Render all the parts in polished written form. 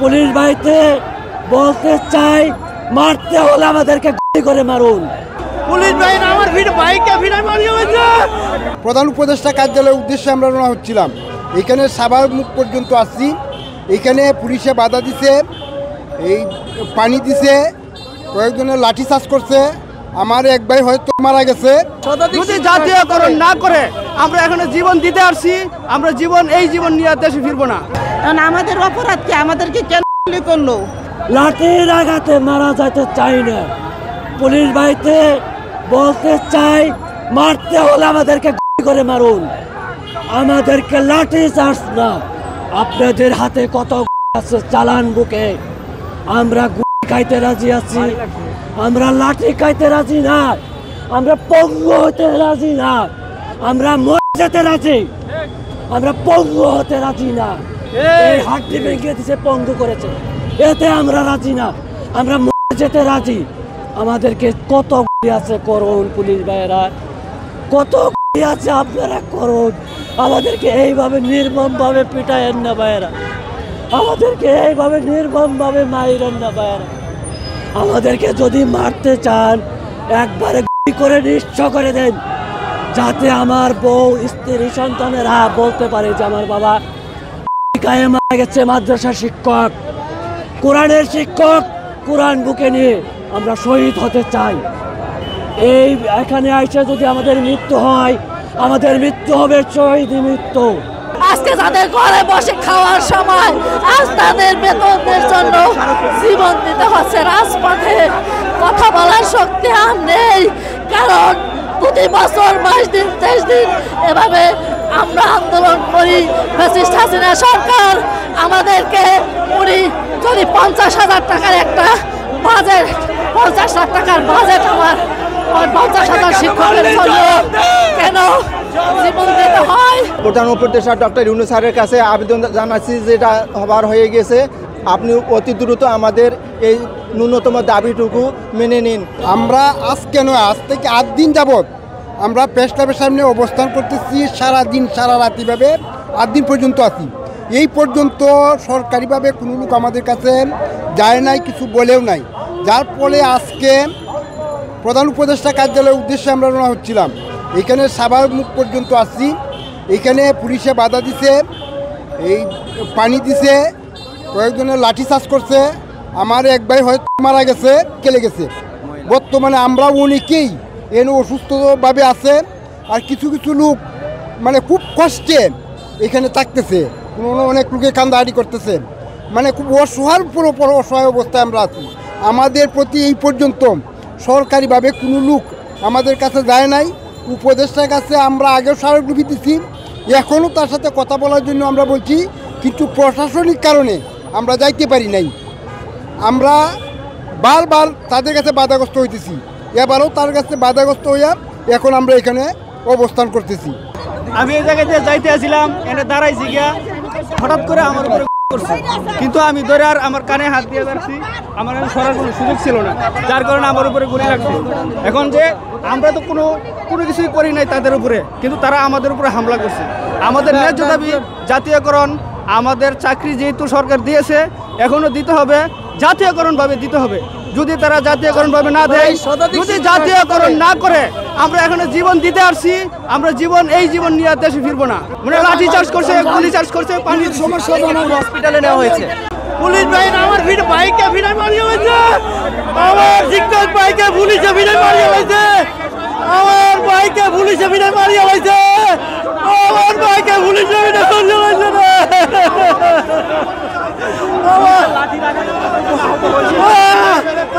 Police বাহিনীতে বলতে চাই, মারতে হলে আমাদেরকে গুলি করে মারুন। পুলিশ বাহিনী আমার বাইকে ভিড়ায় মারিয়ে হয়েছে। প্রধান উপদেষ্টা কার্যালয়ের উদ্দেশ্যে আমরা রওনা হচ্ছিলাম। এখানে সাভার মুখ পর্যন্ত আসছি। এখানে পুলিশে বাধা দিছে, এই পানি দিছে, কয়েকজনের লাঠি চার্জ করছে। আমার এক ভাই হয়তো মারা গেছে। যদি জাতীয়করণ না করে আমরা এখানে জীবন দিতে আসছি, আমরা এই জীবন নিয়ে দেশে ফিরবো না। আমাদের অপরাধ কি? আমাদেরকে কেন গুলি করলো? লাঠির আঘাতে মারা যেতে চাই না। পুলিশ বাহিনীতে বলতে চাই, মারতে হলে আমাদেরকে গুলি করে মারুন। আমাদেরকে লাঠি চার্জ না। আপনাদের হাতে কত আছে চালান বুকে, আমরা গুলি খাইতে রাজি আছি, আমরা লাঠি খাইতে রাজি না, আমরা পঙ্গু হতে রাজি না, আমরা মরে যেতে রাজি, আমরা পঙ্গু হতে রাজি না। এই হাড্ডি ভেঙে দিছে, পঙ্গু করেছে, এতে আমরা রাজি না, আমরা মরে যেতে রাজি। আমাদেরকে কত গুলি আছে করুন পুলিশ ভাইয়েরা, কত গুলি আছে আপনারা করুন। আমাদেরকে এইভাবে নির্মমভাবে পিটায়েন না ভাইয়েরা, আমাদেরকে এইভাবে নির্মমভাবে মাইরেন না ভাইয়েরা। আমাদেরকে যদি মারতে চান একবারে গুলি করে নিঃস্ব করে দেন, যাতে আমার বউ, স্ত্রী, সন্তানেরা বলতে পারে যে আমার বাবা গায়ে মারা গেছে। মাদ্রাসা শিক্ষক, কোরআনের শিক্ষক, কোরআন বুকে নিয়ে আমরা শহীদ হতে চাই। এই এখানে আইসা যদি আমাদের মৃত্যু হয়, আমাদের মৃত্যু হবে শহীদ মৃত্যু। আজকে তাদের ঘরে বসে খাওয়ার সময় আজ তাদের বেতনের জন্য জীবন দিতে হচ্ছে রাজপথে। কথা বলার শক্তি আর নেই, কারণ প্রতি বছর 22 দিন 23 দিন এভাবে আমরা আন্দোলন করি। ফ্যাসিস্ট হাসিনা সরকার আমাদেরকে উনি যদি 50,000 টাকার একটা বাজেট, 50 লাখ টাকার বাজেট আমার 50,000 শিক্ষকের জন্য কেন জীবন দিতে হয়? প্রধান উপদেষ্টা ডক্টর ইউনূস স্যারের কাছে আবেদন জানাচ্ছি, যেটা হবার হয়ে গেছে, আপনি অতি দ্রুত আমাদের এই ন্যূনতম দাবিটুকু মেনে নিন। আমরা আজকে নয়, আজ থেকে 8 দিন যাবৎ আমরা প্রেস ক্লাবের সামনে অবস্থান করতেছি। সারাদিন সারা রাতিভাবে 8 দিন পর্যন্ত আছি। এই পর্যন্ত সরকারিভাবে কোনো লোক আমাদের কাছে যায় নাই, কিছু বলেও নাই। যার ফলে আজকে প্রধান উপদেষ্টা কার্যালয়ের উদ্দেশ্যে আমরা রওনা হচ্ছিলাম। এখানে সাভার মুখ পর্যন্ত আসছি। এখানে পুলিশে বাধা দিছে, এই পানি দিছে, কয়েকজনের লাঠি চার্জ করছে। আমার এক ভাই হয়তো মারা গেছে, কেলে গেছে। বর্তমানে আমরা অনেকেই এনে অসুস্থভাবে আছে। আর কিছু কিছু লোক মানে খুব কষ্টে এখানে থাকতেছে, অনেক লোকে কান্দাহাটি করতেছে, মানে খুব অসহায়ের উপর অসহায় অবস্থায় আমরা আছি। আমাদের প্রতি এই পর্যন্ত সরকারিভাবে কোনো লোক আমাদের কাছে যায় নাই। উপদেষ্টার কাছে আমরা আগেও স্মারকলিপি দিচ্ছি, এখনও তার সাথে কথা বলার জন্য আমরা বলছি, কিন্তু প্রশাসনিক কারণে আমরা যাইতে পারি নাই। আমরা বারবার তাদের কাছে বাধাগ্রস্ত হইতেছি, এবারও তার কাছে বাধাগ্রস্ত হইয়া এখন আমরা এখানে অবস্থান করতেছি। আমি এই জায়গায় যাইতে আসছিলাম, এনে দাঁড়াইছি গিয়া, হঠাৎ করে আমার উপরে করছে, কিন্তু আমি ধরে আর আমার কানে হাত দিয়ে যাচ্ছি, আমার সরার কোনো সুযোগ ছিল না, যার কারণে আমার উপরে গুলি লাগছে। এখন যে আমরা তো কোনো কিছুই করি নাই তাদের উপরে, কিন্তু তারা আমাদের উপরে হামলা করছে। আমাদের ন্যায্য দাবি জাতীয়করণ, আমাদের চাকরি যেহেতু সরকার দিয়েছে এখনো দিতে হবে, জাতীয়করণভাবে দিতে হবে। যদি তারা জাতীয়করণভাবে না দেয়, যদি জাতীয়করণ না করে আমরা এখানে জীবন দিতে আসছি, আমরা এই জীবন নিয়ে দেশে ফিরবো না। মানে লাঠি চার্জ করছে, গুলি চার্জ করছে, পানির সমস্যা হসপিটালে নেওয়া হয়েছে। পুলিশ বাহিনী আমার বাইকে ভিড়ায় মারিয়ে হয়েছে, আমার শিক্ষক বাইকে পুলিশে ভিড়ায় মারিয়ে হয়েছে, আমার বাইকে পুলিশে ভিড়ায় মারিয়ে হয়েছে, আমার বাইকে পুলিশে ভিড়ায় মারিয়ে হয়েছে।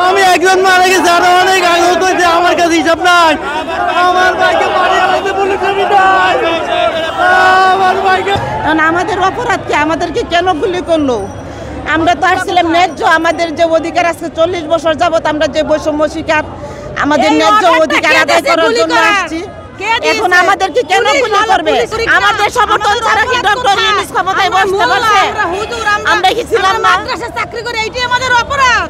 আমি একজন মারা গেছে, আরো অনেক আহত হয়েছে, আমার কাছে হিসাব নাই। আমার বাইকে মারিয়ে হয়েছে পুলিশে ভিড়ায়, আমার বাইকে। আমাদের অপরাধ কি? আমাদেরকে কেন গুলি করলো? আমরা তো আসছিলাম ন্যায্য, আমাদের যে অধিকার আছে 40 বছর যাবত আমরা যে বৈষম্য শিকার, আমাদের ন্যায্য অধিকার আদায় করার জন্য আসছি। এখন আমাদেরকে কেন গুলি করবে? আমাদের সমর্থন ছাড়া কি ডক্টর ইউনূস ক্ষমতায় বসতে পারছে? আমরা কি ছিলাম না? মাদ্রাসা চাকরি করে এইটাই আমাদের অপরাধ।